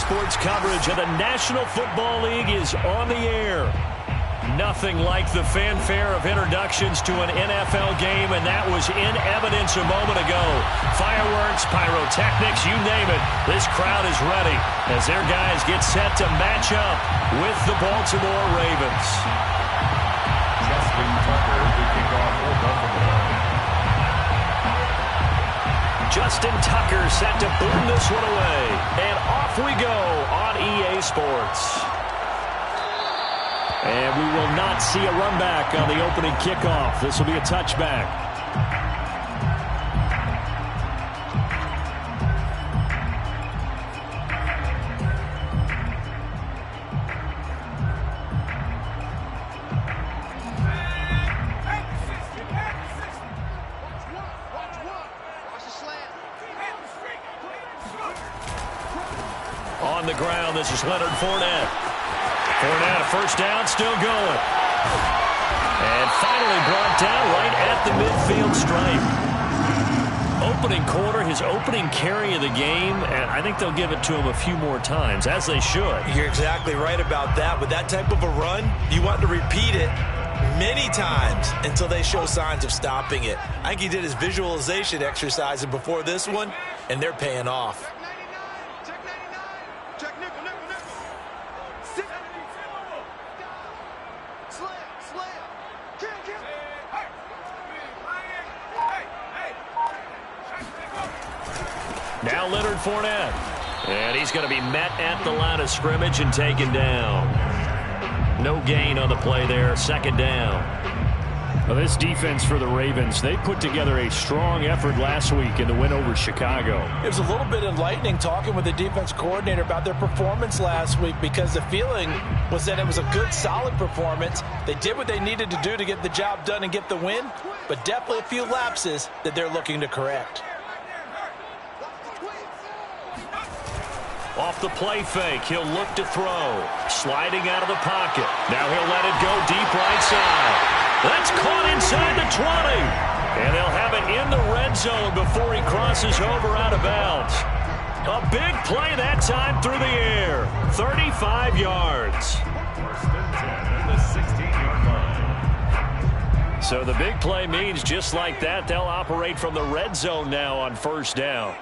Sports coverage of the National Football League is on the air. Nothing like the fanfare of introductions to an NFL game, and that was in evidence a moment ago. Fireworks, pyrotechnics, you name it. This crowd is ready as their guys get set to match up with the Baltimore Ravens. Justin Tucker set to boom this one away. And off we go on EA Sports. And we will not see a run back on the opening kickoff. This will be a touchback. On the ground, this is Leonard Fournette. Fournette, a first down, still going. And finally brought down right at the midfield stripe. Opening quarter, his opening carry of the game, and I think they'll give it to him a few more times, as they should. You're exactly right about that. With that type of a run, you want to repeat it many times until they show signs of stopping it. I think he did his visualization exercise before this one, and they're paying off. Now Leonard Fournette. And he's going to be met at the line of scrimmage and taken down. No gain on the play there. Second down. Well, this defense for the Ravens, they put together a strong effort last week in the win over Chicago. It was a little bit enlightening talking with the defense coordinator about their performance last week, because the feeling was that it was a good, solid performance. They did what they needed to do to get the job done and get the win, but definitely a few lapses that they're looking to correct. Off the play fake, he'll look to throw. Sliding out of the pocket. Now he'll let it go deep right side. That's caught inside the 20. And they'll have it in the red zone before he crosses over out of bounds. A big play that time through the air. 35 yards. So the big play means just like that, they'll operate from the red zone now on first down.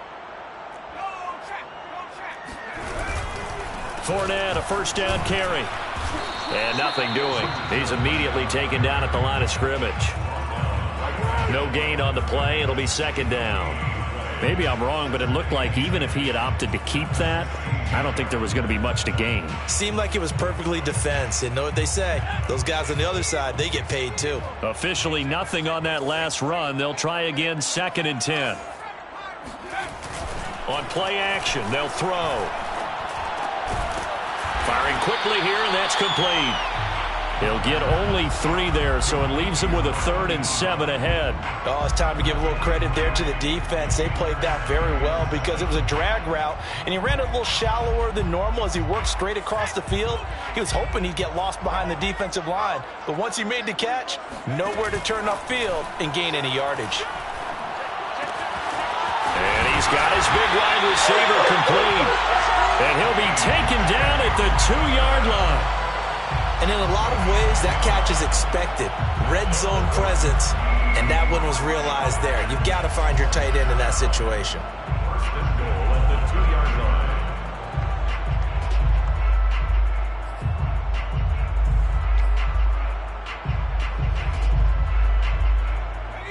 Fournette, a first down carry. And nothing doing. He's immediately taken down at the line of scrimmage. No gain on the play. It'll be second down. Maybe I'm wrong, but it looked like even if he had opted to keep that, I don't think there was going to be much to gain. Seemed like it was perfectly defense. And know what they say, those guys on the other side, they get paid too. Officially nothing on that last run. They'll try again, 2nd and 10. On play action, they'll throw. Firing quickly here, and that's complete. He'll get only 3 there, so it leaves him with a 3rd and 7 ahead. Oh, it's time to give a little credit there to the defense. They played that very well because it was a drag route, and he ran it a little shallower than normal as he worked straight across the field. He was hoping he'd get lost behind the defensive line, but once he made the catch, nowhere to turn upfield and gain any yardage. And he's got his big wide receiver complete. And he'll be taken down at the 2-yard line. And in a lot of ways, that catch is expected. Red zone presence, and that one was realized there. You've got to find your tight end in that situation.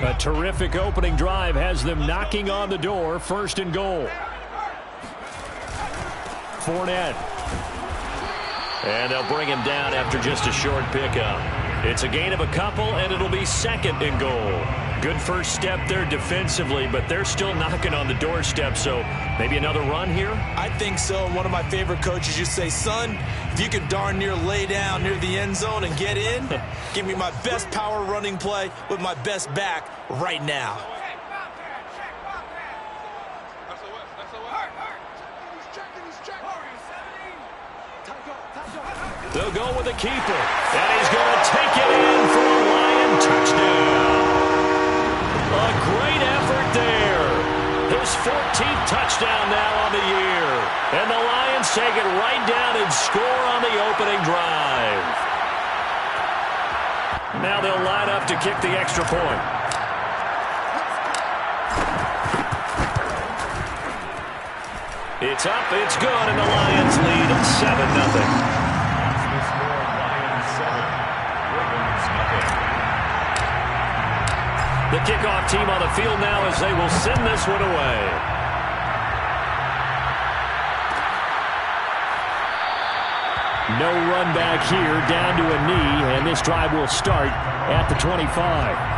A terrific opening drive has them knocking on the door. 1st and goal. Fournette. And they'll bring him down after just a short pickup. It's a gain of a couple, and it'll be 2nd and goal. Good first step there defensively, but they're still knocking on the doorstep, so maybe another run here? I think so. One of my favorite coaches used to say, son, if you can darn near lay down near the end zone and get in, give me my best power running play with my best back right now. They'll go with the keeper. And he's going to take it in for a Lion touchdown. A great effort there. His 14th touchdown now on the year. And the Lions Chiefs take it right down and score on the opening drive. Now they'll line up to kick the extra point. It's up, it's good, and the Lions lead 7-0. The kickoff team on the field now as they will send this one away. No run back here, down to a knee, and this drive will start at the 25.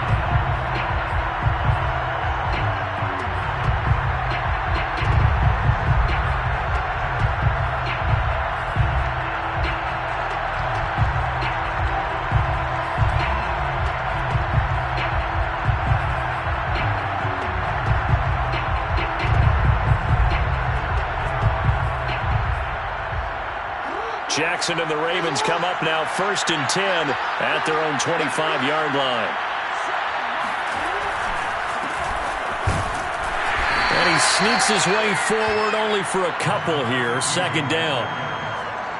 Jackson and the Ravens come up now 1st and 10 at their own 25-yard line. And he sneaks his way forward only for a couple here. 2nd down.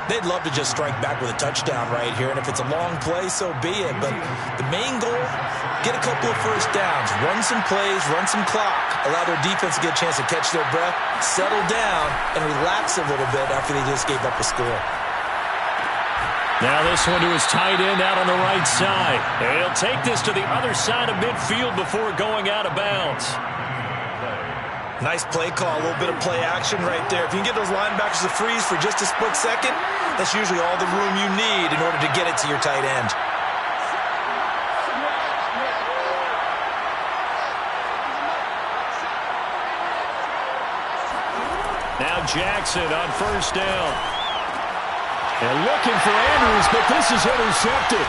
They'd love to just strike back with a touchdown right here, and if it's a long play, so be it. But the main goal, get a couple of first downs, run some plays, run some clock, allow their defense to get a chance to catch their breath, settle down, and relax a little bit after they just gave up a score. Now this one to his tight end out on the right side. And he'll take this to the other side of midfield before going out of bounds. Nice play call, a little bit of play action right there. If you can get those linebackers to freeze for just a split second, that's usually all the room you need in order to get it to your tight end. Now Jackson on 1st down. And looking for Andrews, but this is intercepted.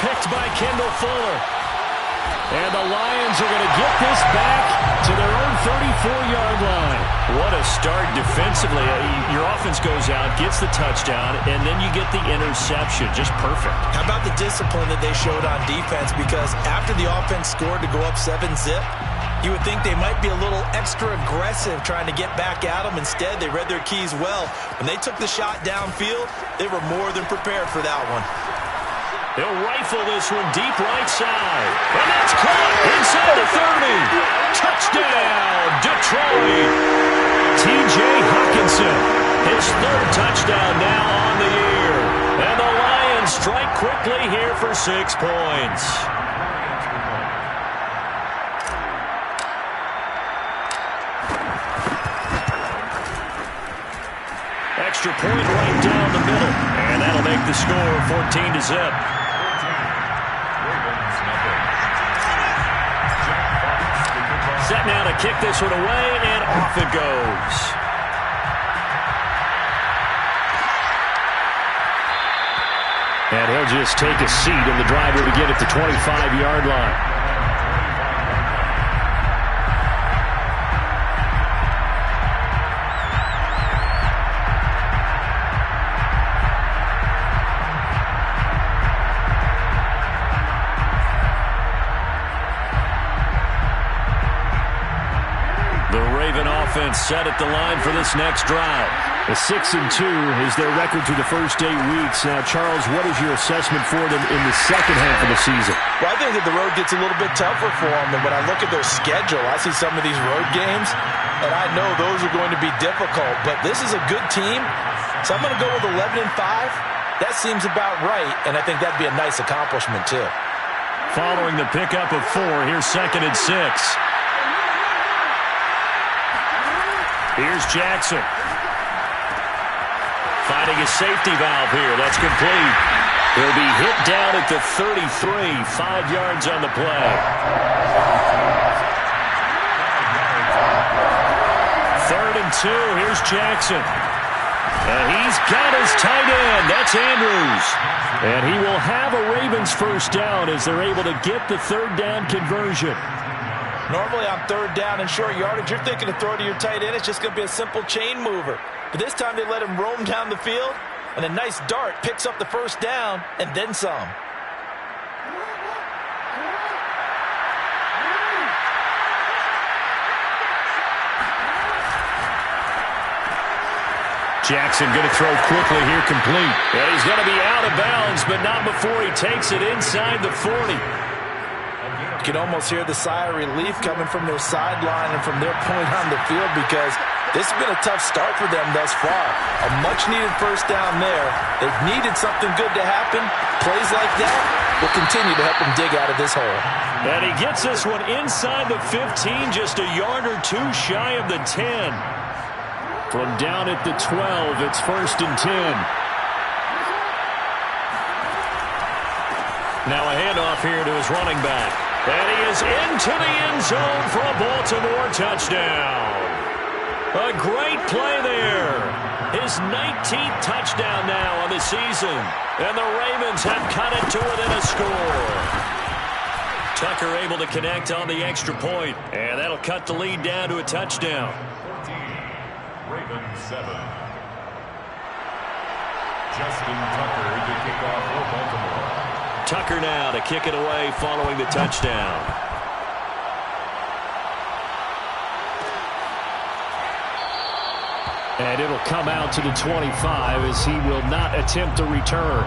Picked by Kendall Fuller. And the Lions are going to get this back to their own 34-yard line. What a start defensively. Your offense goes out, gets the touchdown, and then you get the interception. Just perfect. How about the discipline that they showed on defense? Because after the offense scored to go up 7-zip, you would think they might be a little extra aggressive trying to get back at them. Instead, they read their keys well. When they took the shot downfield, they were more than prepared for that one. They'll rifle this one deep right side. And that's caught inside the 30. Touchdown, Detroit. T.J. Hockenson, his 3rd touchdown now on the year. And the Lions strike quickly here for 6 points. Extra point right down the middle. And that'll make the score 14-0. Set now to kick this one away, and off it goes. And he'll just take a seat, and the drive will begin at the 25-yard line. Set at the line for this next drive. A 6-2 is their record through the first 8 weeks. Now, Charles, what is your assessment for them in the second half of the season? Well, I think that the road gets a little bit tougher for them. And when I look at their schedule, I see some of these road games, and I know those are going to be difficult. But this is a good team, so I'm going to go with 11-5. That seems about right, and I think that'd be a nice accomplishment, too. Following the pickup of 4, here's 2nd and 6. Here's Jackson. Finding a safety valve here. That's complete. He'll be hit down at the 33. 5 yards on the play. 3rd and 2. Here's Jackson. And he's got his tight end. That's Andrews. And he will have a Ravens 1st down as they're able to get the 3rd down conversion. Normally on 3rd down and short yardage, you're thinking to throw to your tight end. It's just going to be a simple chain mover. But this time they let him roam down the field, and a nice dart picks up the 1st down and then some. Jackson going to throw quickly here, complete. And he's going to be out of bounds, but not before he takes it inside the 40. You can almost hear the sigh of relief coming from their sideline and from their point on the field, because this has been a tough start for them thus far. A much-needed first down there. They've needed something good to happen. Plays like that will continue to help them dig out of this hole. And he gets this one inside the 15, just a yard or two shy of the 10. From down at the 12, it's 1st and 10. Now a handoff here to his running back. And he is into the end zone for a Baltimore touchdown. A great play there. His 19th touchdown now on the season. And the Ravens have cut it to within a score. Tucker able to connect on the extra point. And that'll cut the lead down to a touchdown. 14, Ravens 7. Justin Tucker to kick off for Baltimore. Tucker now to kick it away following the touchdown. And it'll come out to the 25 as he will not attempt a return.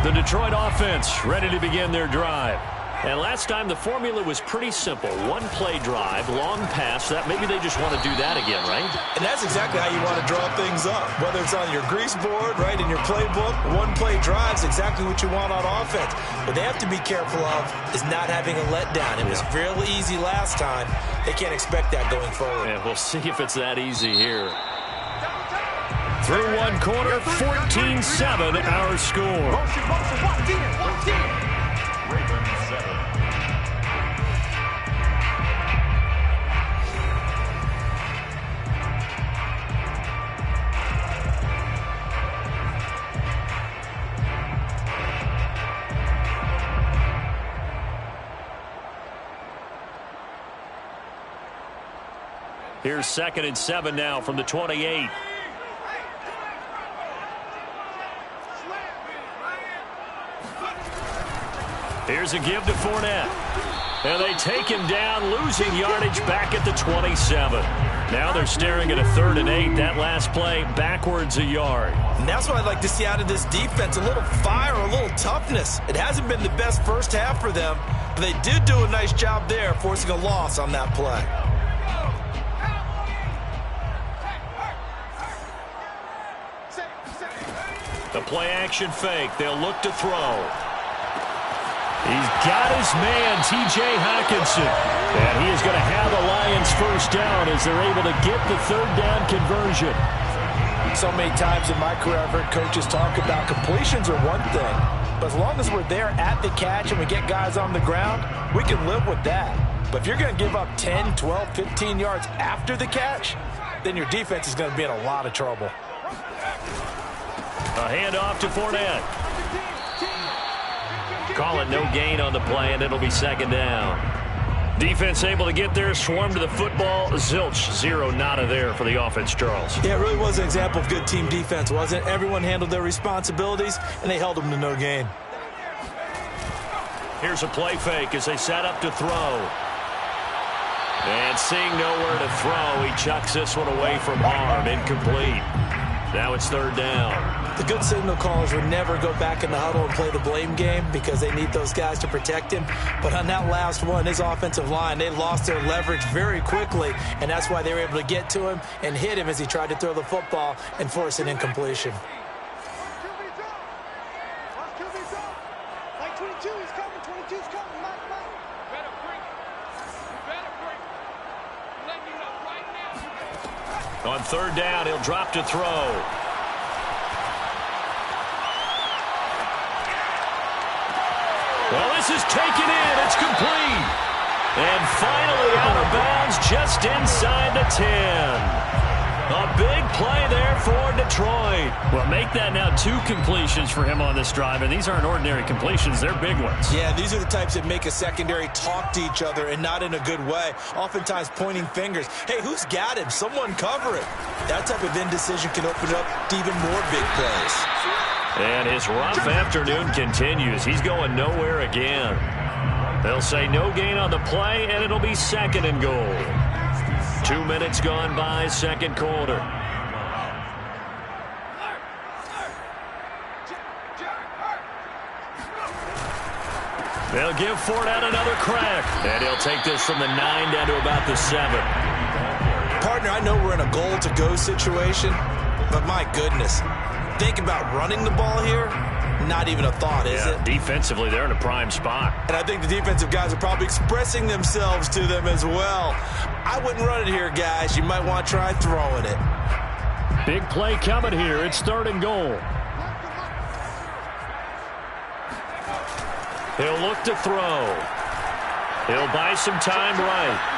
The Detroit offense ready to begin their drive. And last time the formula was pretty simple. One play drive, long pass. That maybe they just want to do that again, right? And that's exactly how you want to draw things up. Whether it's on your grease board, right, in your playbook, one play drive is exactly what you want on offense. What they have to be careful of is not having a letdown. It was fairly easy last time. They can't expect that going forward. And we'll see if it's that easy here. Through one quarter, 14-7 our score. Ravens 7. Here's 2nd and 7 now from the 28. Here's a give to Fournette. And they take him down, losing yardage back at the 27. Now they're staring at a 3rd and 8. That last play, backwards a yard. And that's what I'd like to see out of this defense, a little fire, a little toughness. It hasn't been the best first half for them, but they did do a nice job there, forcing a loss on that play. The play-action fake. They'll look to throw. He's got his man, T.J. Hockenson. And he is going to have the Lions first down as they're able to get the 3rd down conversion. So many times in my career, I've heard coaches talk about completions are one thing. But as long as we're there at the catch and we get guys on the ground, we can live with that. But if you're going to give up 10, 12, 15 yards after the catch, then your defense is going to be in a lot of trouble. A handoff to Fournette. Call it no gain on the play, and it'll be 2nd down. Defense able to get there, swarm to the football. Zilch, 0 nada there for the offense, Charles. Yeah, it really was an example of good team defense, wasn't it? Everyone handled their responsibilities, and they held them to no gain. Here's a play fake as they set up to throw. And seeing nowhere to throw, he chucks this one away from harm. Incomplete. Now it's 3rd down. The good signal callers would never go back in the huddle and play the blame game because they need those guys to protect him. But on that last one, his offensive line, they lost their leverage very quickly, and that's why they were able to get to him and hit him as he tried to throw the football and force an incompletion. On 3rd down, he'll drop to throw. Well, this is taken in. It's complete. And finally out of bounds just inside the 10. A big play there for Detroit. Well, make that now 2 completions for him on this drive, and these aren't ordinary completions. They're big ones. Yeah, these are the types that make a secondary talk to each other and not in a good way. Oftentimes pointing fingers. Hey, who's got him? Someone cover it. That type of indecision can open up to even more big plays. And his rough afternoon continues. He's going nowhere again. They'll say no gain on the play, and it'll be 2nd and goal. 2 minutes gone by, second quarter. They'll give Fournette another crack. And he'll take this from the 9 down to about the 7. Partner, I know we're in a goal-to-go situation, but my goodness. Think about running the ball here. Not even a thought, is it? Defensively, they're in a prime spot. And I think the defensive guys are probably expressing themselves to them as well. I wouldn't run it here, guys. You might want to try throwing it. Big play coming here. It's 3rd and goal. He'll look to throw. He'll buy some time right.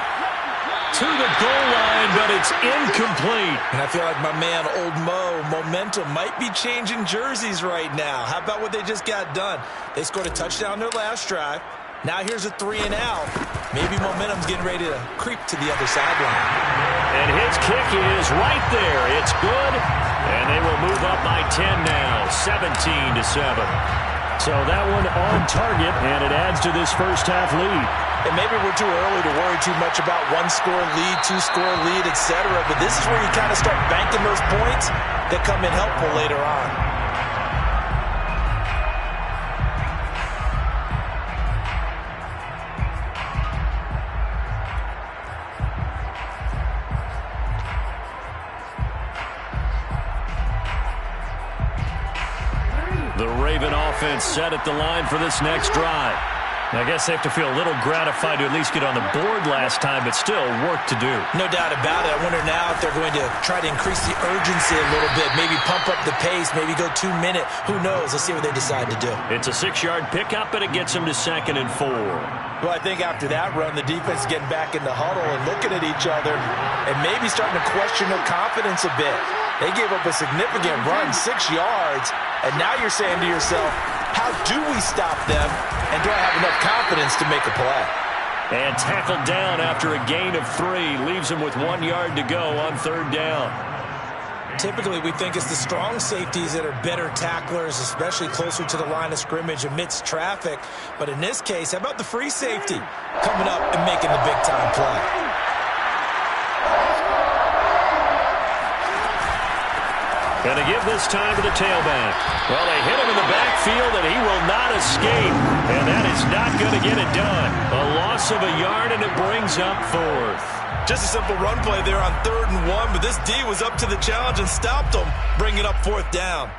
To the goal line, but it's incomplete. And I feel like my man, Old Mo, momentum might be changing jerseys right now. How about what they just got done? They scored a touchdown their last drive. Now here's a 3 and out. Maybe momentum's getting ready to creep to the other sideline. And his kick is right there. It's good. And they will move up by 10 now, 17-7. So that one on target, and it adds to this first half lead. And maybe we're too early to worry too much about 1-score lead, 2-score lead, etc. But this is where you kind of start banking those points that come in helpful later on. The Raven offense set at the line for this next drive. I guess they have to feel a little gratified to at least get on the board last time, but still work to do. No doubt about it. I wonder now if they're going to try to increase the urgency a little bit, maybe pump up the pace, maybe go 2 minute. Who knows? Let's see what they decide to do. It's a 6-yard pickup, and it gets them to 2nd and 4. Well, I think after that run, the defense is getting back in the huddle and looking at each other and maybe starting to question their confidence a bit. They gave up a significant run, 6 yards, and now you're saying to yourself, how do we stop them, and do I have enough confidence to make a play? And tackled down after a gain of 3. Leaves him with 1 yard to go on 3rd down. Typically, we think it's the strong safeties that are better tacklers, especially closer to the line of scrimmage amidst traffic. But in this case, how about the free safety coming up and making the big-time play? Going to give this time to the tailback. Well, they hit him in the backfield, and he will not escape. And that is not going to get it done. A loss of a yard, and it brings up 4th. Just a simple run play there on 3rd and 1, but this D was up to the challenge and stopped him, bringing up 4th down.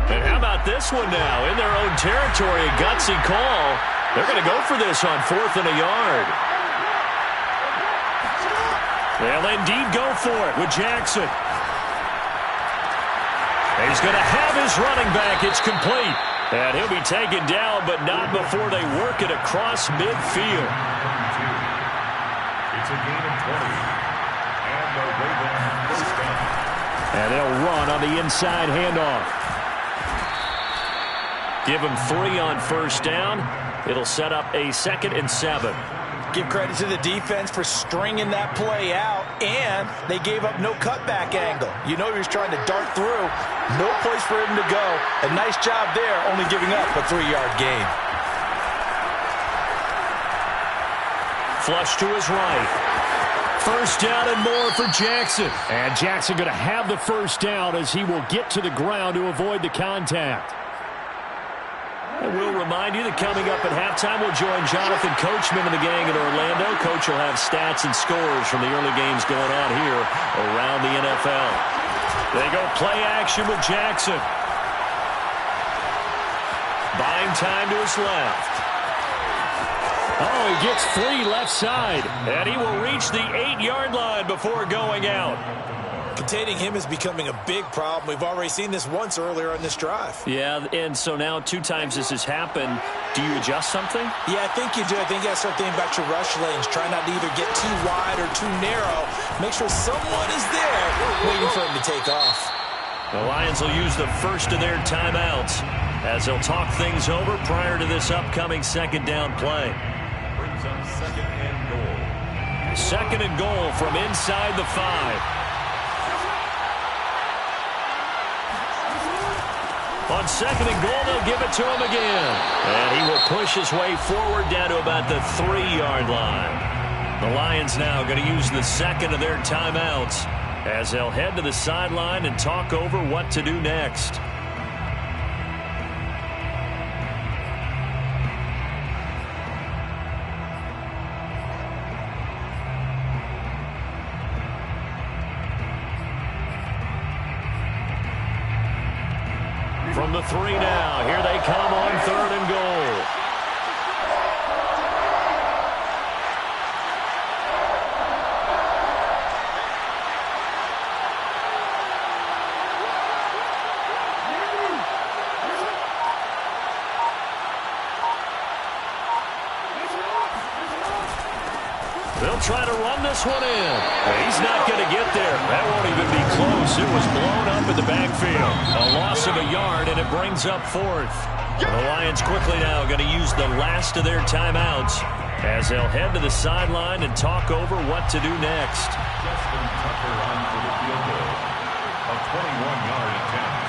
And how about this one now? In their own territory, a gutsy call. They're going to go for this on 4th and a yard. They'll indeed go for it with Jackson. And he's going to have his running back. It's complete. And he'll be taken down, but not before they work it across midfield. It's a gain of 20. And the Ravens first down. And they'll run on the inside handoff. Give him 3 on 1st down. It'll set up a 2nd and 7. Give credit to the defense for stringing that play out, and they gave up no cutback angle. You know he was trying to dart through. No place for him to go. A nice job there, only giving up a 3-yard gain. Flush to his right. 1st down and more for Jackson. And Jackson going to have the 1st down as he will get to the ground to avoid the contact. And we'll remind you that coming up at halftime, we'll join Jonathan Coachman and the gang in Orlando. Coach will have stats and scores from the early games going on here around the NFL. They go play action with Jackson. Buying time to his left. Oh, he gets free left side. And he will reach the 8-yard line before going out. Containing him is becoming a big problem. We've already seen this once earlier on this drive. Yeah, and so now 2 times this has happened. Do you adjust something? Yeah, I think you do. I think you got to start thinking about your rush lanes. Try not to either get too wide or too narrow. Make sure someone is there waiting for him to take off. The Lions will use the first of their timeouts as he'll talk things over prior to this upcoming second down play. Brings up second and goal. Second and goal from inside the 5. On second and goal, they'll give it to him again. And he will push his way forward down to about the 3-yard line. The Lions now going to use the second of their timeouts as they'll head to the sideline and talk over what to do next. From the 3 now, here they come on third and goal. They'll try to run this one in. He's not going to get there. That won't even be close. It was blown up in the backfield. A loss of a yard, and it brings up 4th. The Lions quickly now going to use the last of their timeouts as they'll head to the sideline and talk over what to do next. Justin Tucker on for the field goal. A 21-yard attempt.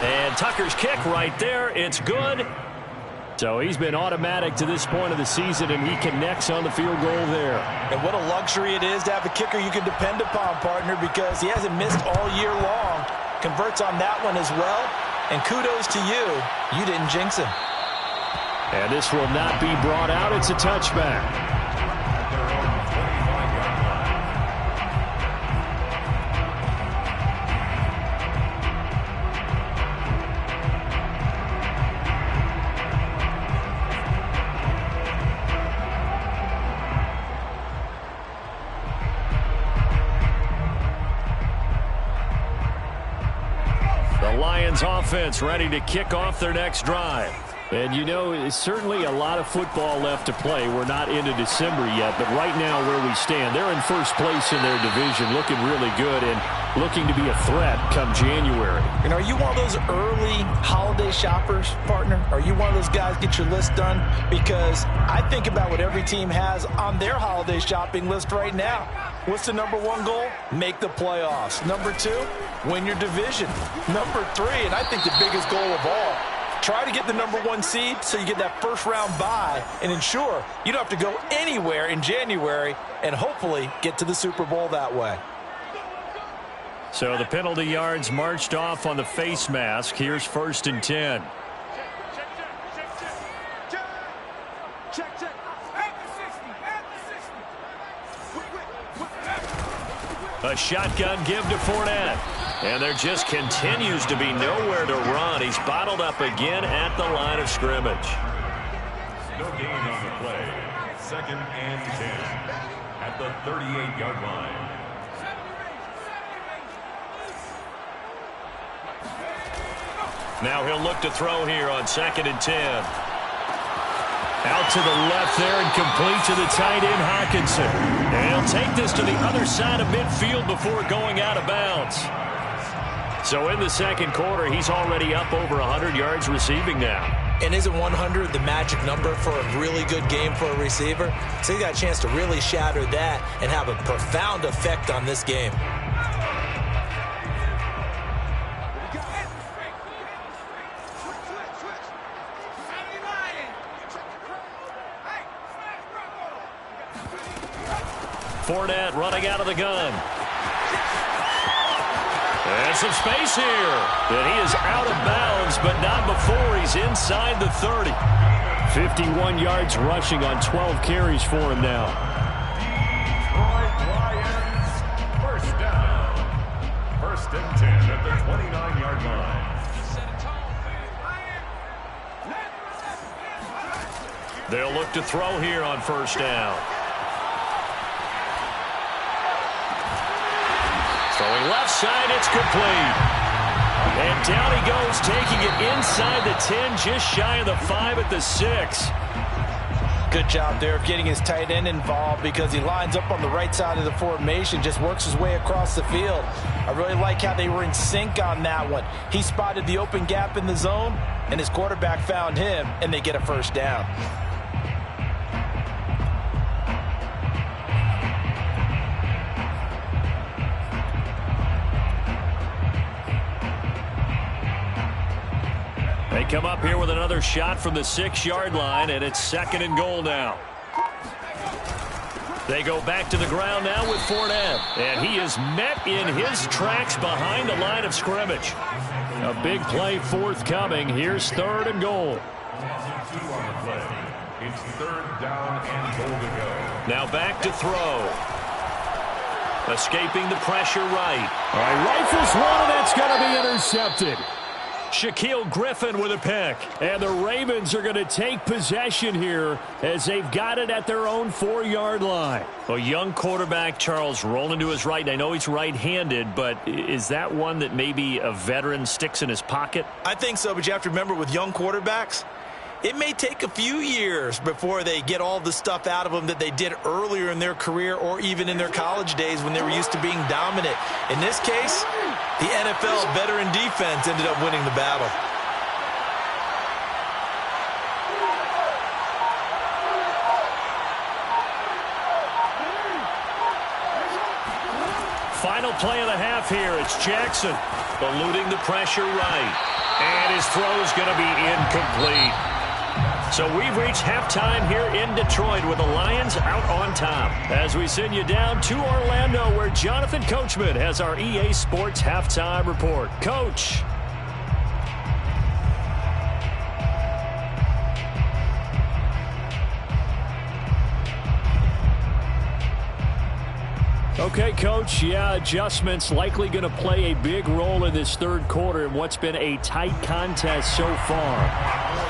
And Tucker's kick right there. It's good. So he's been automatic to this point of the season, and he connects on the field goal there. And what a luxury it is to have a kicker you can depend upon, partner, because he hasn't missed all year long. Converts on that one as well. And kudos to you. You didn't jinx him. And this will not be brought out. It's a touchback. Offense ready to kick off their next drive. And you know, it's certainly a lot of football left to play. We're not into December yet, but right now where we stand, they're in first place in their division, looking really good and looking to be a threat come January. And are you one of those early holiday shoppers, partner? Are you one of those guys get your list done? Because I think about what every team has on their holiday shopping list right now. What's the number 1 goal? Make the playoffs. Number 2, win your division. Number 3, and I think the biggest goal of all, try to get the number 1 seed so you get that first-round bye and ensure you don't have to go anywhere in January and hopefully get to the Super Bowl that way. So the penalty yards marched off on the face mask. Here's 1st and 10. A shotgun give to Fournette. And there just continues to be nowhere to run. He's bottled up again at the line of scrimmage. No gain on the play. 2nd and 10 at the 38-yard line. Now he'll look to throw here on 2nd and 10. Out to the left there and complete to the tight end, Hockenson. And he'll take this to the other side of midfield before going out of bounds. So in the second quarter, he's already up over 100 yards receiving now. And isn't 100 the magic number for a really good game for a receiver? So he got a chance to really shatter that and have a profound effect on this game. Fournette running out of the gun. And some space here. And he is out of bounds, but not before he's inside the 30. 51 yards rushing on 12 carries for him now. Detroit Lions, first down. 1st and 10 at the 29-yard line. They'll look to throw here on 1st down. Throwing left side, it's complete. And down he goes, taking it inside the 10, just shy of the 5 at the 6. Good job there of getting his tight end involved because he lines up on the right side of the formation, just works his way across the field. I really like how they were in sync on that one. He spotted the open gap in the zone, and his quarterback found him, and they get a first down. They come up here with another shot from the 6-yard line, and it's 2nd and goal now. They go back to the ground now with Fournette, and he is met in his tracks behind the line of scrimmage. A big play forthcoming. Here's 3rd and goal. It's 3rd down and goal to go. Now back to throw. Escaping the pressure right. All right, rifles one, and that's going to be intercepted. Shaquille Griffin with a pick. And the Ravens are going to take possession here as they've got it at their own 4-yard line. A young quarterback, Charles, rolling to his right. I know he's right-handed, but is that one that maybe a veteran sticks in his pocket? I think so, but you have to remember with young quarterbacks, it may take a few years before they get all the stuff out of them that they did earlier in their career or even in their college days when they were used to being dominant. In this case, the NFL veteran defense ended up winning the battle. Final play of the half here. It's Jackson eluding the pressure right. And his throw's going to be incomplete. So we've reached halftime here in Detroit with the Lions out on top. As we send you down to Orlando where Jonathan Coachman has our EA Sports Halftime Report. Coach. Okay, Coach, yeah, adjustments likely going to play a big role in this 3rd quarter in what's been a tight contest so far.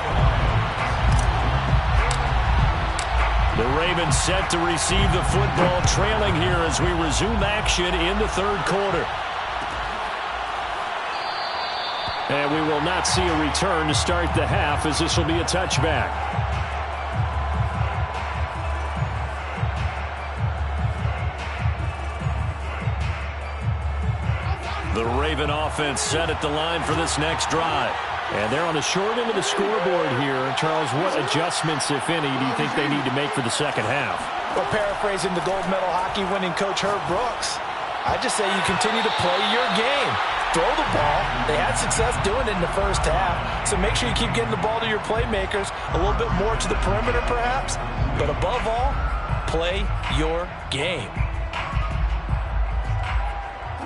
The Ravens set to receive the football, trailing here as we resume action in the 3rd quarter. And we will not see a return to start the half as this will be a touchback. The Raven offense set at the line for this next drive. And they're on the short end of the scoreboard here. Charles, what adjustments, if any, do you think they need to make for the second half? Well, paraphrasing the gold medal hockey winning coach Herb Brooks, I just say you continue to play your game. Throw the ball. They had success doing it in the first half. So make sure you keep getting the ball to your playmakers, a little bit more to the perimeter perhaps. But above all, play your game.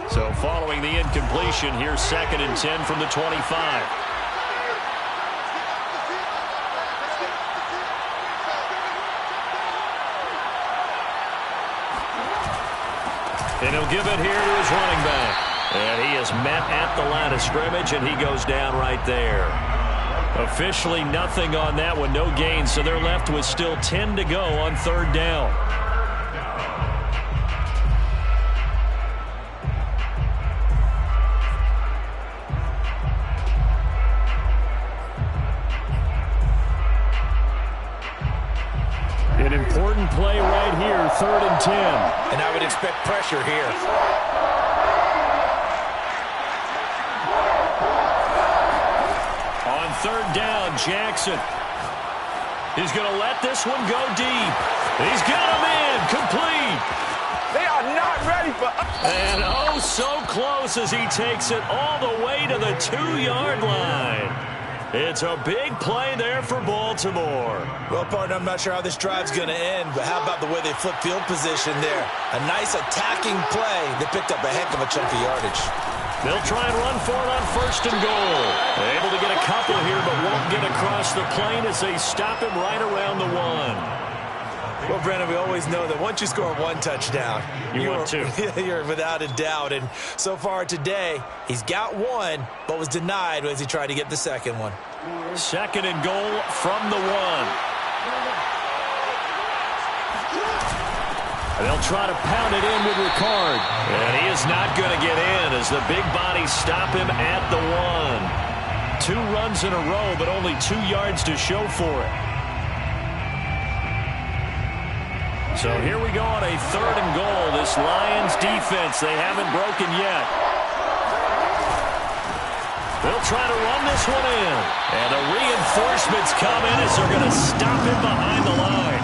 So following the incompletion, here's 2nd and 10 from the 25. And he'll give it here to his running back. And he is met at the line of scrimmage, and he goes down right there. Officially nothing on that one, no gain, so they're left with still 10 to go on 3rd down. An important play right here, 3rd and 10. And I would expect pressure here. On 3rd down, Jackson. He's going to let this one go deep. He's got him in, complete. They are not ready for... And oh, so close as he takes it all the way to the 2-yard line. It's a big play there for Baltimore. Well, partner, I'm not sure how this drive's going to end, but how about the way they flip field position there? A nice attacking play that picked up a heck of a chunk of yardage. They'll try and run for it on 1st and goal. Able to get a couple here, but won't get across the plane as they stop him right around the 1. Well, Brandon, we always know that once you score 1 touchdown, want 2. You're without a doubt. And so far today, he's got 1, but was denied as he tried to get the 2nd one. 2nd and goal from the 1. They'll try to pound it in with Ricard. And he is not going to get in as the big bodies stop him at the 1. 2 runs in a row, but only 2 yards to show for it. So here we go on a 3rd and goal. This Lions defense, they haven't broken yet. They'll try to run this one in. And the reinforcements come in as they're going to stop him behind the line.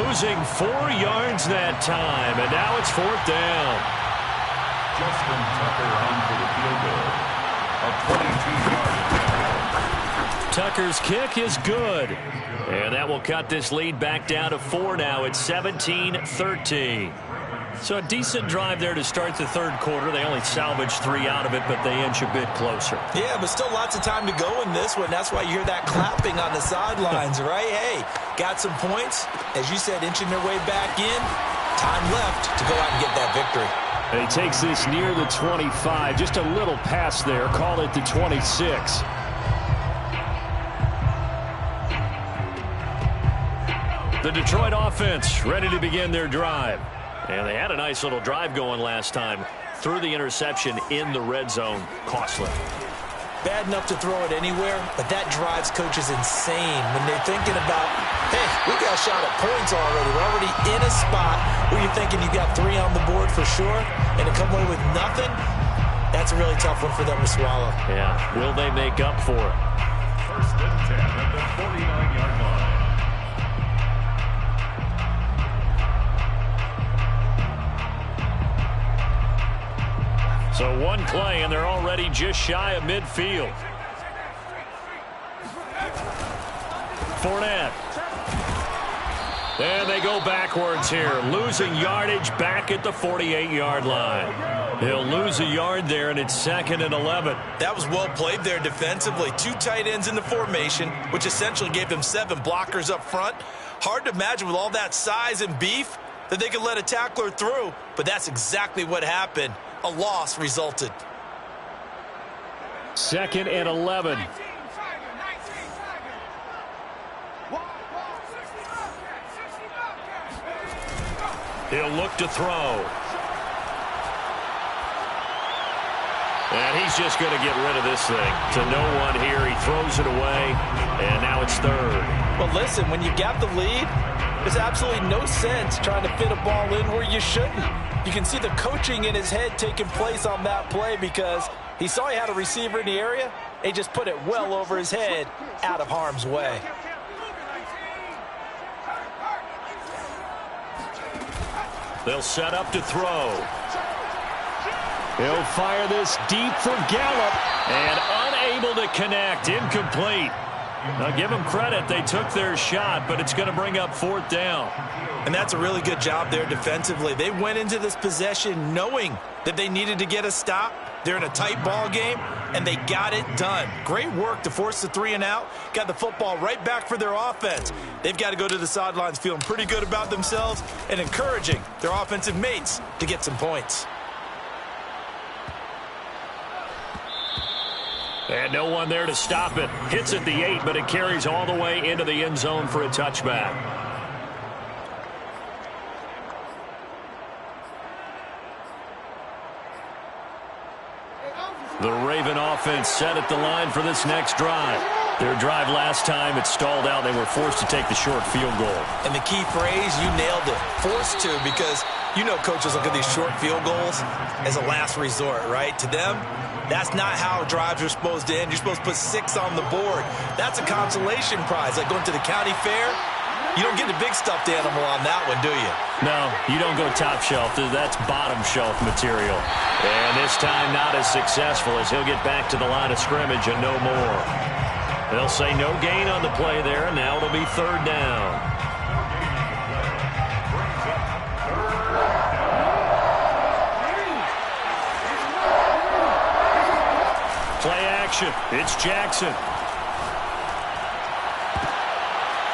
Losing 4 yards that time, and now it's 4th down. Justin Tucker on for the field goal. A 22-yard. Tucker's kick is good. And that will cut this lead back down to 4 now. It's 17-13. So a decent drive there to start the 3rd quarter. They only salvaged 3 out of it, but they inch a bit closer. Yeah, but still lots of time to go in this one. That's why you hear that clapping on the sidelines, right? Hey, got some points. As you said, inching their way back in. Time left to go out and get that victory. And he takes this near the 25. Just a little pass there. Call it the 26. The Detroit offense ready to begin their drive. And they had a nice little drive going last time. Threw the interception in the red zone. Costly. Bad enough to throw it anywhere, but that drives coaches insane when they're thinking about, hey, we got a shot at points already. We're already in a spot where you're thinking you got 3 on the board for sure, and to come away with nothing, that's a really tough one for them to swallow. Yeah, will they make up for it? 1st and 10 at the 49-yard line. So 1 play, and they're already just shy of midfield. Fournette. And they go backwards here, losing yardage back at the 48-yard line. He'll lose a yard there, and it's 2nd and 11. That was well played there defensively. 2 tight ends in the formation, which essentially gave them 7 blockers up front. Hard to imagine with all that size and beef that they could let a tackler through, but that's exactly what happened. A loss resulted. 2nd and 11. He'll look to throw. And he's just going to get rid of this thing. To no one here. He throws it away. And now it's 3rd. Well, listen, when you got the lead, there's absolutely no sense trying to fit a ball in where you shouldn't. You can see the coaching in his head taking place on that play because he saw he had a receiver in the area. He just put it well over his head out of harm's way. They'll set up to throw. He'll fire this deep for Gallup. And unable to connect. Incomplete. Now, give them credit. They took their shot, but it's going to bring up 4th down. And that's a really good job there defensively. They went into this possession knowing that they needed to get a stop. They're in a tight ball game, and they got it done. Great work to force the 3 and out. Got the football right back for their offense. They've got to go to the sidelines feeling pretty good about themselves and encouraging their offensive mates to get some points. And no one there to stop it. Hits at the 8, but it carries all the way into the end zone for a touchback. The Raven offense set at the line for this next drive. Their drive last time, it stalled out. They were forced to take the short field goal. And the key phrase, you nailed it. Forced to, because you know coaches look at these short field goals as a last resort, right? To them, that's not how drives are supposed to end. You're supposed to put 6 on the board. That's a consolation prize, like going to the county fair. You don't get the big stuffed animal on that one, do you? No, you don't go top shelf. That's bottom shelf material. And this time not as successful as he'll get back to the line of scrimmage and no more. They'll say no gain on the play there, and now it'll be 3rd down. Play action. It's Jackson.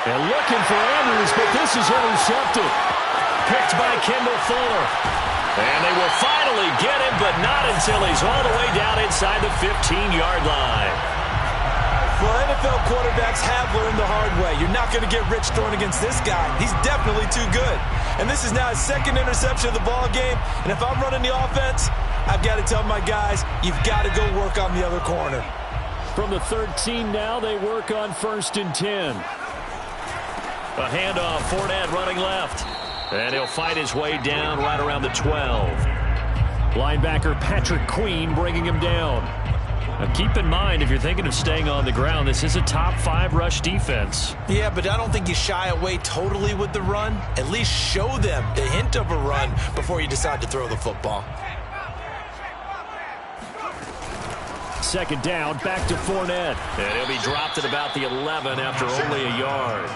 And looking for Andrews, but this is intercepted. Picked by Kendall Fuller. And they will finally get him, but not until he's all the way down inside the 15-yard line. Well, NFL quarterbacks have learned the hard way. You're not going to get rich throwing against this guy. He's definitely too good. And this is now his 2nd interception of the ball game. And if I'm running the offense, I've got to tell my guys, you've got to go work on the other corner. From the 13 now, they work on 1st and 10. A handoff, Fournette running left. And he'll fight his way down right around the 12. Linebacker Patrick Queen bringing him down. Now keep in mind, if you're thinking of staying on the ground, this is a top 5 rush defense. Yeah, but I don't think you shy away totally with the run. At least show them the hint of a run before you decide to throw the football. Second down, back to Fournette. And he'll be dropped at about the 11 after only a yard.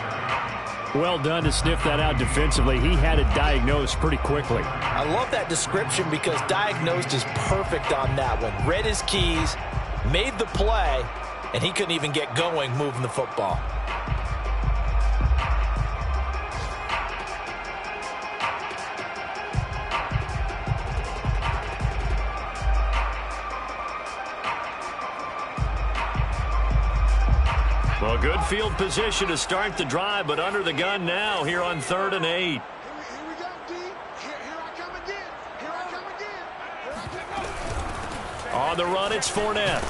Well done to sniff that out defensively. He had it diagnosed pretty quickly. I love that description because diagnosed is perfect on that one. Read his keys, made the play, and he couldn't even get going moving the football. Well, good field position to start the drive, but under the gun now here on 3rd and 8. Here we go, D. Here I come again. Here I come again. Here I come. On the run, it's Fournette.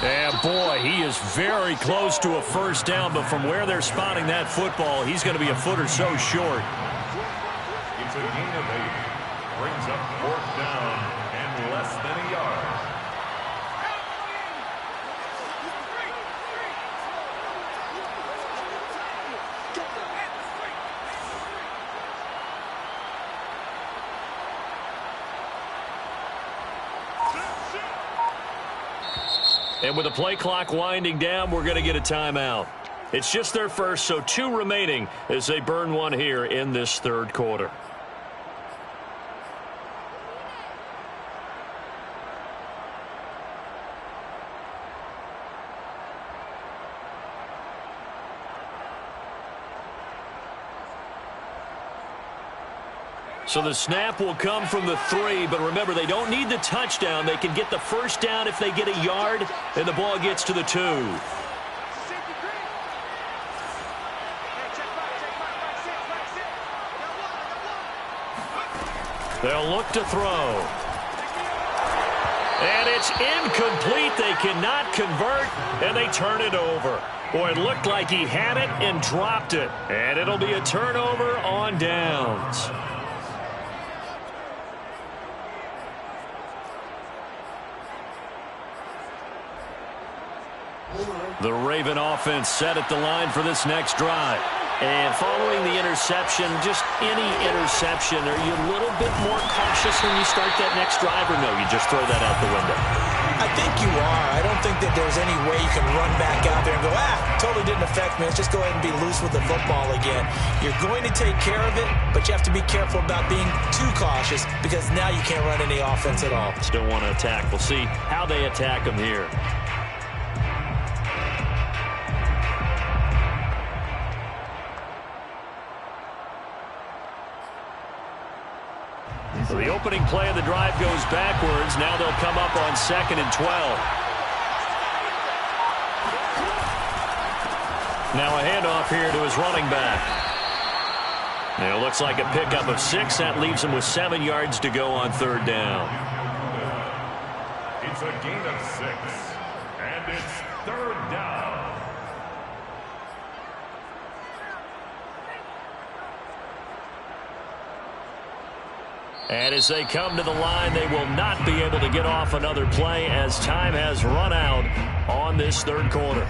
And boy, he is very close to a first down, but from where they're spotting that football, he's going to be a foot or so short. It's a gain of 8. Brings up 4th down and less than a yard. And with the play clock winding down, we're going to get a timeout. It's just their first, so 2 remaining as they burn one here in this 3rd quarter. So the snap will come from the 3, but remember, they don't need the touchdown. They can get the first down if they get a yard, and the ball gets to the 2. They'll look to throw. And it's incomplete. They cannot convert, and they turn it over. Boy, it looked like he had it and dropped it. And it'll be a turnover on downs. The Raven offense set at the line for this next drive. And following the interception, just any interception, are you a little bit more cautious when you start that next drive, or no, you just throw that out the window? I think you are. I don't think that there's any way you can run back out there and go, totally didn't affect me. Let's just go ahead and be loose with the football again. You're going to take care of it, but you have to be careful about being too cautious because now you can't run any offense at all. Still want to attack. We'll see how they attack them here. So the opening play of the drive goes backwards. Now they'll come up on 2nd and 12. Now a handoff here to his running back. And it looks like a pickup of 6. That leaves him with 7 yards to go on 3rd down. It's a gain of 6. And it's 3rd down. And as they come to the line, they will not be able to get off another play as time has run out on this 3rd quarter.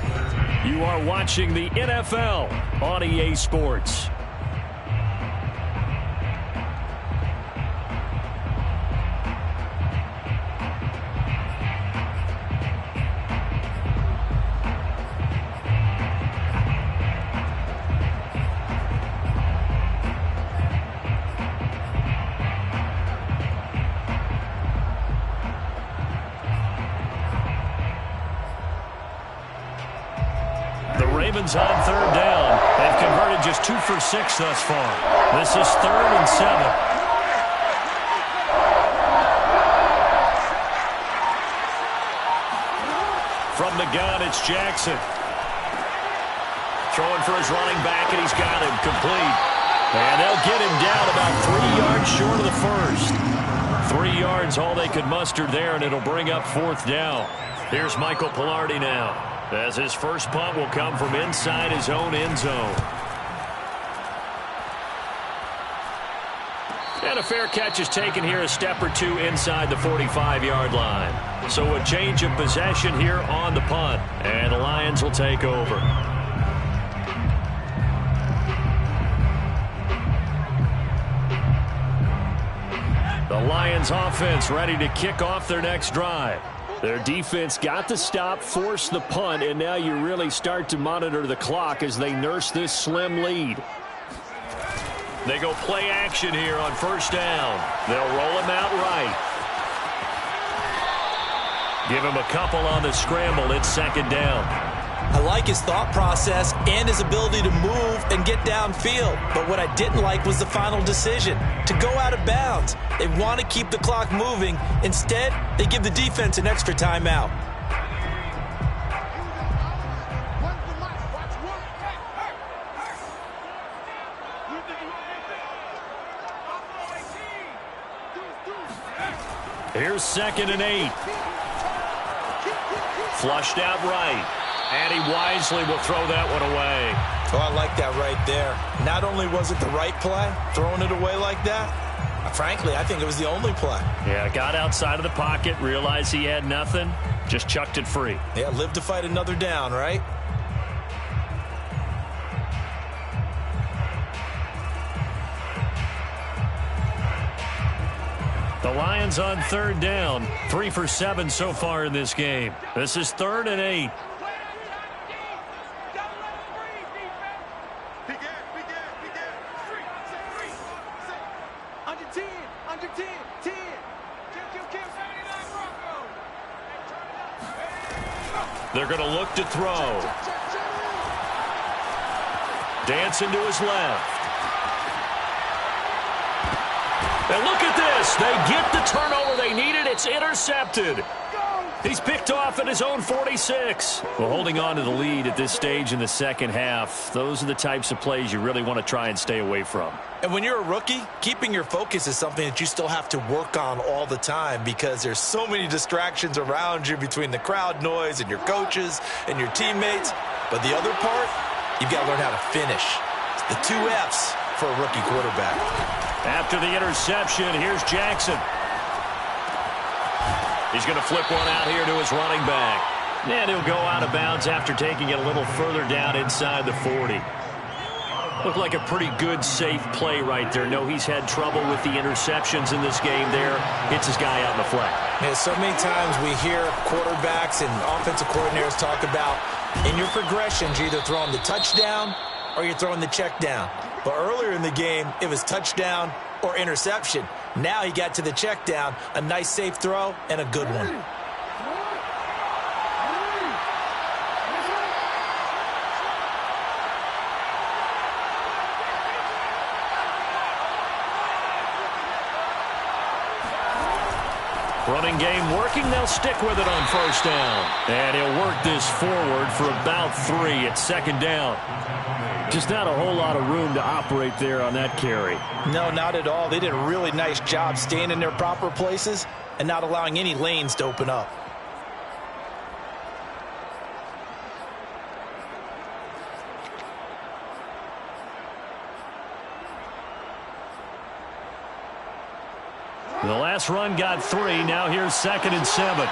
You are watching the NFL on EA Sports. Ravens on 3rd down. They've converted just 2 for 6 thus far. This is 3rd and 7. From the gun, it's Jackson. Throwing for his running back, and he's got him complete. And they'll get him down about 3 yards short of the first. 3 yards, all they could muster there, and it'll bring up 4th down. Here's Michael Palardy now, as his first punt will come from inside his own end zone. And a fair catch is taken here, a step or two inside the 45-yard line. So a change of possession here on the punt. And the Lions will take over. The Lions offense ready to kick off their next drive. Their defense got the stop, forced the punt, and now you really start to monitor the clock as they nurse this slim lead. They go play action here on first down. They'll roll him out right. Give him a couple on the scramble. It's second down. I like his thought process and his ability to move and get downfield. But what I didn't like was the final decision, to go out of bounds. They want to keep the clock moving. Instead, they give the defense an extra timeout. Here's 2nd and 8. Flushed out right. And he wisely will throw that one away. Oh, I like that right there. Not only was it the right play, throwing it away like that, frankly, I think it was the only play. Yeah, got outside of the pocket, realized he had nothing, just chucked it free. Yeah, live to fight another down, right? The Lions on 3rd down, 3 for 7 so far in this game. This is 3rd and 8. They're going to look to throw. Dancing to his left. And look at this. They get the turnover they needed. It's intercepted. He's picked off at his own 46. Well, holding on to the lead at this stage in the second half, those are the types of plays you really want to try and stay away from. And when you're a rookie, keeping your focus is something that you still have to work on all the time because there's so many distractions around you between the crowd noise and your coaches and your teammates. But the other part, you've got to learn how to finish. It's the 2 F's for a rookie quarterback. After the interception, here's Jackson. He's going to flip one out here to his running back. And he'll go out of bounds after taking it a little further down inside the 40. Looked like a pretty good, safe play right there. No, he's had trouble with the interceptions in this game there. Hits his guy out in the flat. Yeah, so many times we hear quarterbacks and offensive coordinators talk about in your progressions, you're either throwing the touchdown or you're throwing the check down. But earlier in the game, it was touchdown or interception. Now he got to the check down, a nice safe throw, and a good one. Running game working. They'll stick with it on first down. And he'll work this forward for about 3 at second down. Just not a whole lot of room to operate there on that carry. No, not at all. They did a really nice job staying in their proper places and not allowing any lanes to open up. The last run got 3. Now here's 2nd and 7.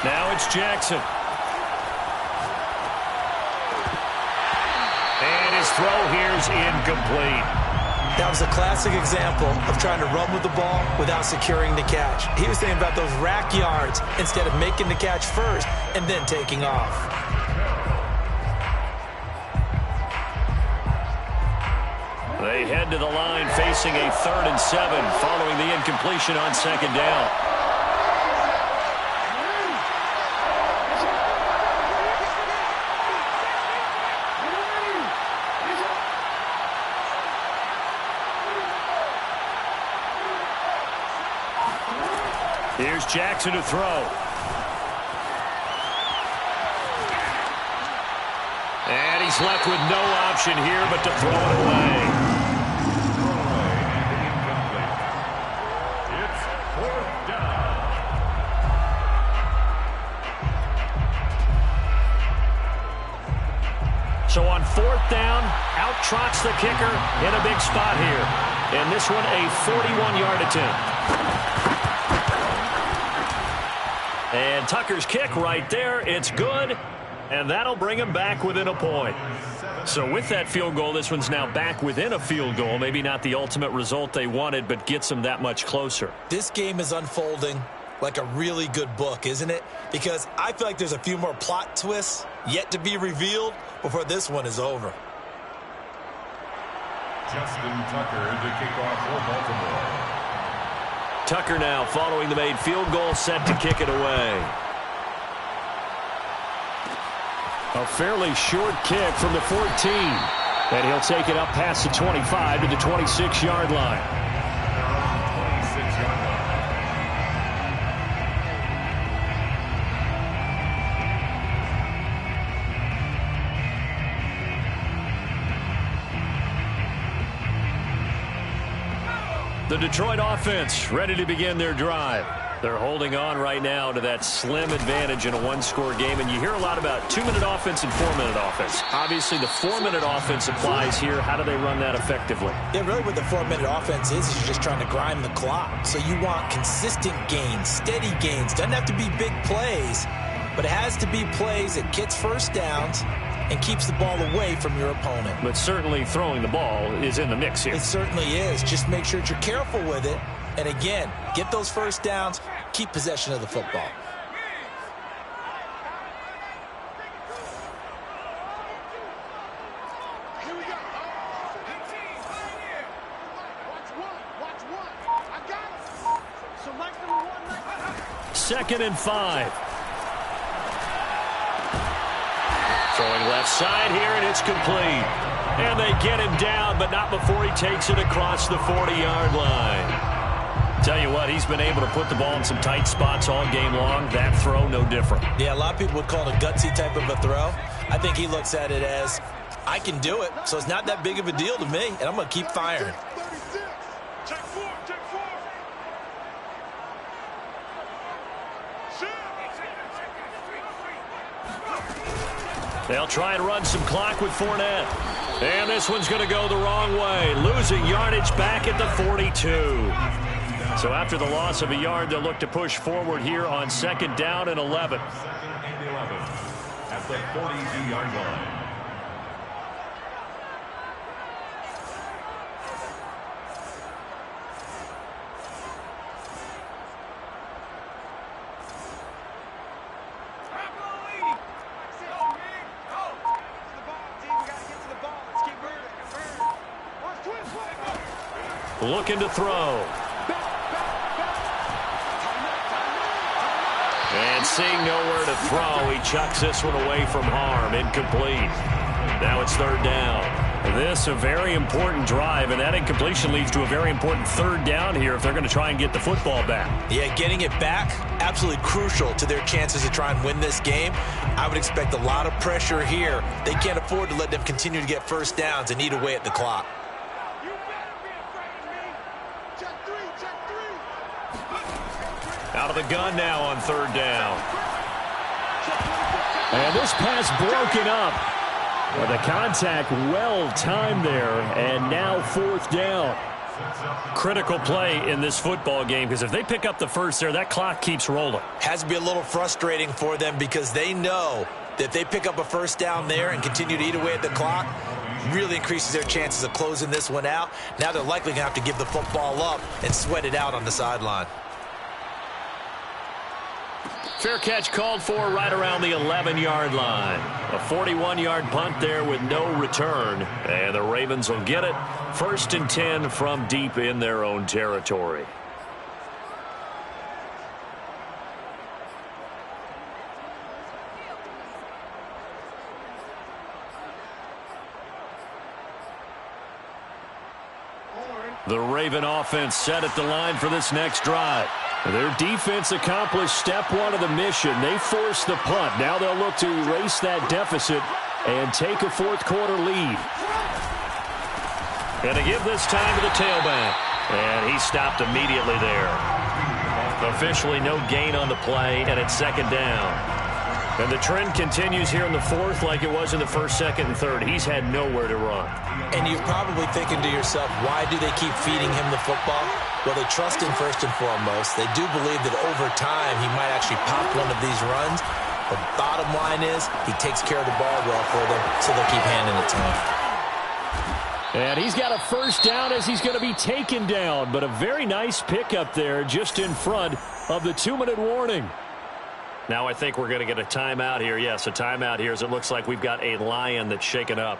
Now it's Jackson. And his throw here's incomplete. That was a classic example of trying to run with the ball without securing the catch. He was thinking about those rack yards instead of making the catch first and then taking off. They head to the line facing a 3rd and 7 following the incompletion on second down. Here's Jackson to throw. And he's left with no option here but to throw it away. It's 4th down. So on 4th down, out trots the kicker in a big spot here. And this one a 41-yard attempt. And Tucker's kick right there. It's good. And that'll bring him back within a point. So with that field goal, this one's now back within a field goal. Maybe not the ultimate result they wanted, but gets them that much closer. This game is unfolding like a really good book, isn't it? Because I feel like there's a few more plot twists yet to be revealed before this one is over. Justin Tucker to kick off for Baltimore. Tucker now following the made field goal, set to kick it away. A fairly short kick from the 14. And he'll take it up past the 25 to the 26-yard line. 26-yard line. The Detroit offense ready to begin their drive. They're holding on right now to that slim advantage in a one-score game, and you hear a lot about 2-minute offense and 4-minute offense. Obviously, the 4-minute offense applies here. How do they run that effectively? Yeah, really what the 4-minute offense is you're just trying to grind the clock. So you want consistent gains, steady gains. Doesn't have to be big plays, but it has to be plays that gets first downs and keeps the ball away from your opponent. But certainly throwing the ball is in the mix here. It certainly is. Just make sure that you're careful with it. And again, get those first downs, keep possession of the football. Here we go. Watch one. I got it. So Mike number 1. 2nd and 5. Throwing left side here, and it's complete. And they get him down, but not before he takes it across the 40-yard line. Tell you what, he's been able to put the ball in some tight spots all game long. That throw, no different. Yeah, a lot of people would call it a gutsy type of a throw. I think he looks at it as, I can do it, so it's not that big of a deal to me, and I'm going to keep firing. 36. Check 4. They'll try and run some clock with Fournette. And this one's going to go the wrong way. Losing yardage back at the 42. So after the loss of a yard, they'll look to push forward here on 2nd down and 11. 2nd and 11 at the 42-yard line. Looking to throw. And seeing nowhere to throw, he chucks this one away from harm. Incomplete. Now it's 3rd down. This a very important drive, and that incompletion leads to a very important 3rd down here if they're going to try and get the football back. Yeah, getting it back, absolutely crucial to their chances to try and win this game. I would expect a lot of pressure here. They can't afford to let them continue to get first downs and eat away at the clock. Out of the gun now on 3rd down. And this pass broken up. Well, the contact well timed there, and now 4th down. Critical play in this football game, because if they pick up the first there, that clock keeps rolling. Has to be a little frustrating for them because they know that if they pick up a first down there and continue to eat away at the clock, really increases their chances of closing this one out. Now they're likely going to have to give the football up and sweat it out on the sideline. Fair catch called for right around the 11-yard line. A 41-yard punt there with no return. And the Ravens will get it. 1st and 10 from deep in their own territory. The Raven offense set at the line for this next drive. Their defense accomplished step 1 of the mission. They forced the punt. Now they'll look to erase that deficit and take a 4th quarter lead. And to give this time to the tailback. And he stopped immediately there. Officially no gain on the play, and it's 2nd down. And the trend continues here in the fourth like it was in the first, second, and third. He's had nowhere to run. And you're probably thinking to yourself, why do they keep feeding him the football? Well, they trust him first and foremost. They do believe that over time he might actually pop one of these runs. The bottom line is he takes care of the ball well for them, so they'll keep handing it to him. And he's got a first down as he's going to be taken down. But a very nice pickup there just in front of the 2-minute warning. Now I think we're going to get a timeout here. Yes, a timeout here as it looks like we've got a Lion that's shaken up.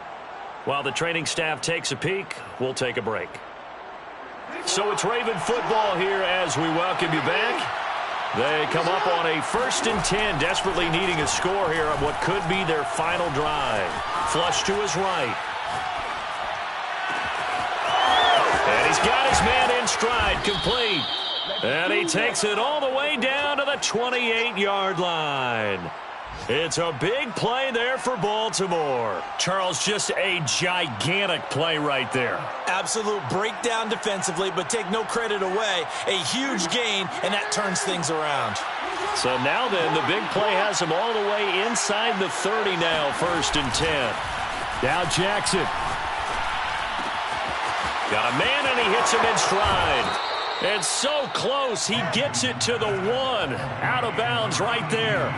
While the training staff takes a peek, we'll take a break. So it's Raven football here as we welcome you back. They come up on a 1st and 10, desperately needing a score here on what could be their final drive. Flush to his right. And he's got his man in stride, complete. And he takes it all the way down to the 28-yard line. It's a big play there for Baltimore. Charles, just a gigantic play right there. Absolute breakdown defensively, but take no credit away. A huge gain, and that turns things around. So now then, the big play has him all the way inside the 30 now, 1st and 10. Now Jackson. Got a man, and he hits him in stride. And so close, he gets it to the 1. Out of bounds right there.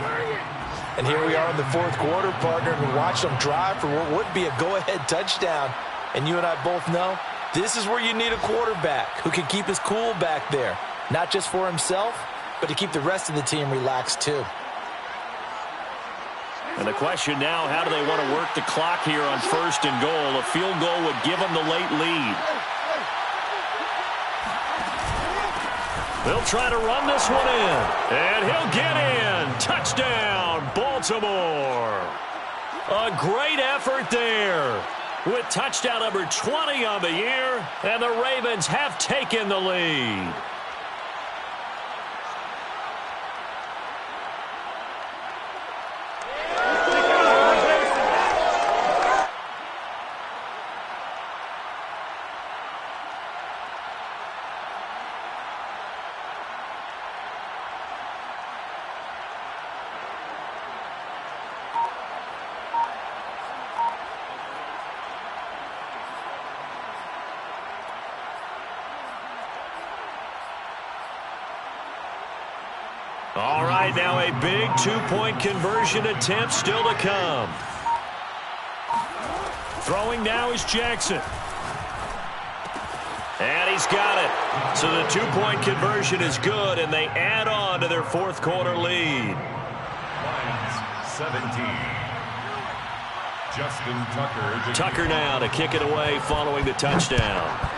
And here we are in the fourth quarter, partner, and we watch them drive for what would be a go-ahead touchdown. And you and I both know this is where you need a quarterback who can keep his cool back there. Not just for himself, but to keep the rest of the team relaxed too. And the question now, how do they want to work the clock here on 1st and goal? A field goal would give them the late lead. They'll try to run this one in. And he'll get in. Touchdown, Baltimore. A great effort there. With touchdown number 20 on the year. And the Ravens have taken the lead. All right, now a big two-point conversion attempt still to come. Throwing now is Jackson. And he's got it. So the two-point conversion is good, and they add on to their fourth quarter lead. Lions 17. Justin Tucker. Tucker now to kick it away following the touchdown.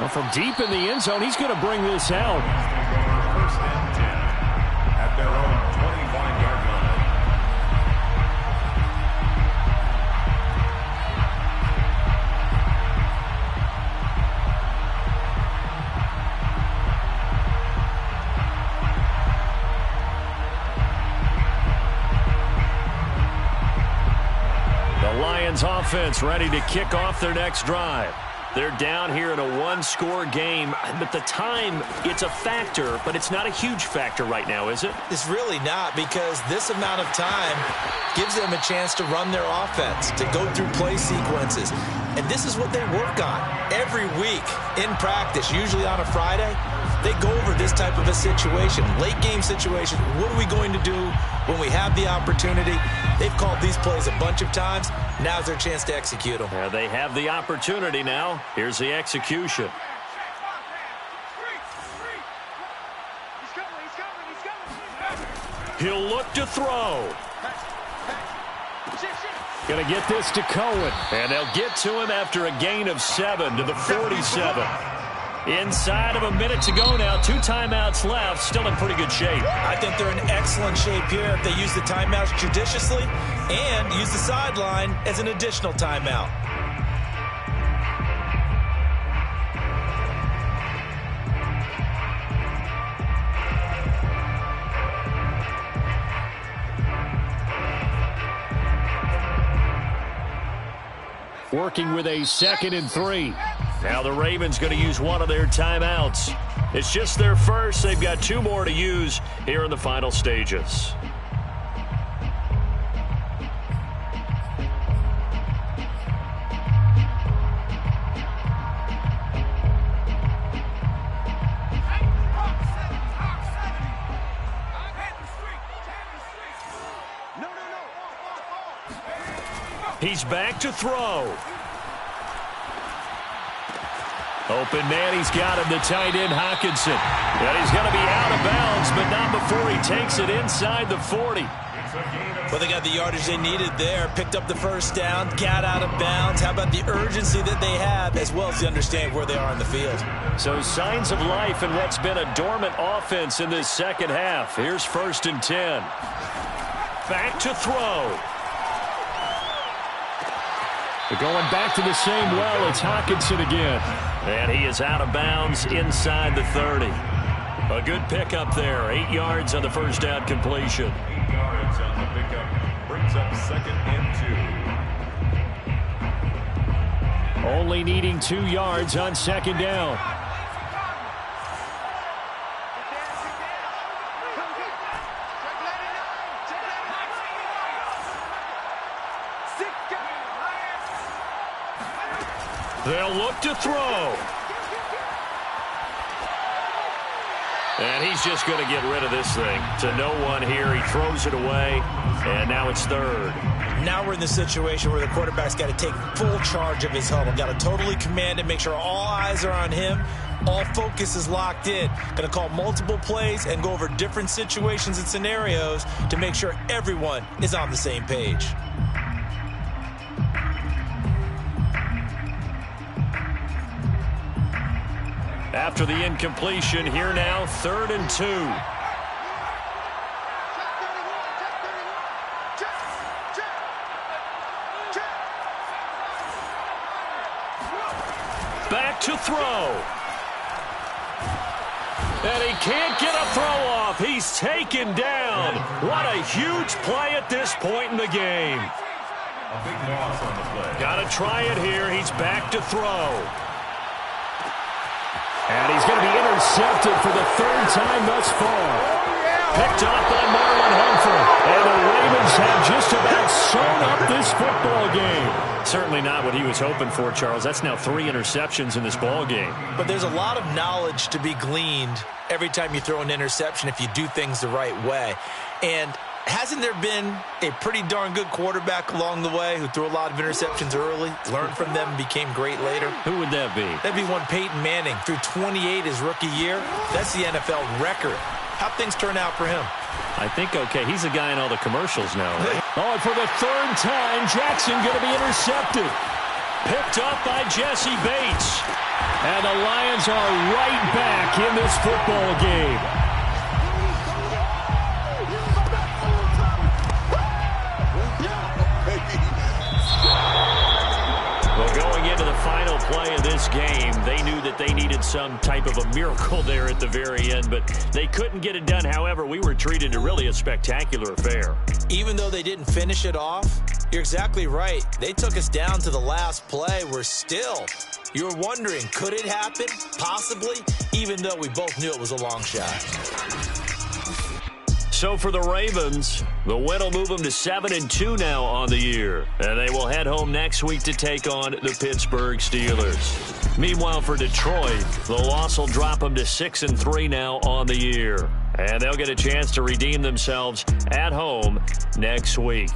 Well, from deep in the end zone, he's going to bring this out. 1st and 10 at their own 25-yard line. The Lions offense ready to kick off their next drive. They're down here in a one-score game, but the time, it's a factor, but it's not a huge factor right now, is it? It's really not, because this amount of time gives them a chance to run their offense, to go through play sequences. And this is what they work on every week in practice, usually on a Friday. They go over this type of a situation, late game situation. What are we going to do when we have the opportunity? They've called these plays a bunch of times. Now's their chance to execute them. Yeah, they have the opportunity now. Here's the execution. He'll look to throw. Going to get this to Cohen. And they'll get to him after a gain of 7 to the 47. Inside of a minute to go now. 2 timeouts left. Still in pretty good shape. I think they're in excellent shape here if they use the timeouts judiciously and use the sideline as an additional timeout. Working with a 2nd and 3. Now the Ravens going to use one of their timeouts. It's just their first. They've got 2 more to use here in the final stages. He's back to throw. Open man, he's got him, the tight end, Hockenson. And he's going to be out of bounds, but not before he takes it inside the 40. Well, they got the yardage they needed there. Picked up the first down, got out of bounds. How about the urgency that they have, as well as they understand where they are on the field? So signs of life in what's been a dormant offense in this second half. Here's 1st and 10. Back to throw. They're going back to the same well. It's Hockenson again. And he is out of bounds inside the 30. A good pickup there. 8 yards on the first down completion. 8 yards on the pickup. Brings up 2nd and 2. Only needing 2 yards on 2nd down. They'll look to throw. And he's just going to get rid of this thing. To no one here. He throws it away. And now it's 3rd. Now we're in the situation where the quarterback's got to take full charge of his huddle. Got to totally command it, make sure all eyes are on him. All focus is locked in. Going to call multiple plays and go over different situations and scenarios to make sure everyone is on the same page. After the incompletion, here now, 3rd and 2. Back to throw. And he can't get a throw off. He's taken down. What a huge play at this point in the game. A big loss on the play. Got to try it here. He's back to throw. And he's going to be intercepted for the 3rd time thus far. Picked up by Marlon Humphrey. And the Ravens have just about sewn up this football game. Certainly not what he was hoping for, Charles. That's now 3 interceptions in this ball game. But there's a lot of knowledge to be gleaned every time you throw an interception if you do things the right way. And hasn't there been a pretty darn good quarterback along the way who threw a lot of interceptions early, learned from them, and became great later? Who would that be? That'd be one Peyton Manning. Threw 28 his rookie year. That's the NFL record. How'd things turn out for him? I think, okay, he's a guy in all the commercials now, right? Oh, and for the 3rd time, Jackson going to be intercepted. Picked up by Jesse Bates. And the Lions are right back in this football game. Well, going into the final play of this game, they knew that they needed some type of a miracle there at the very end, but they couldn't get it done. However, we were treated to really a spectacular affair. Even though they didn't finish it off, you're exactly right. They took us down to the last play. We're still, you were wondering, could it happen? Possibly, even though we both knew it was a long shot. So for the Ravens, the win will move them to 7-2 now on the year. And they will head home next week to take on the Pittsburgh Steelers. Meanwhile, for Detroit, the loss will drop them to 6-3 now on the year. And they'll get a chance to redeem themselves at home next week.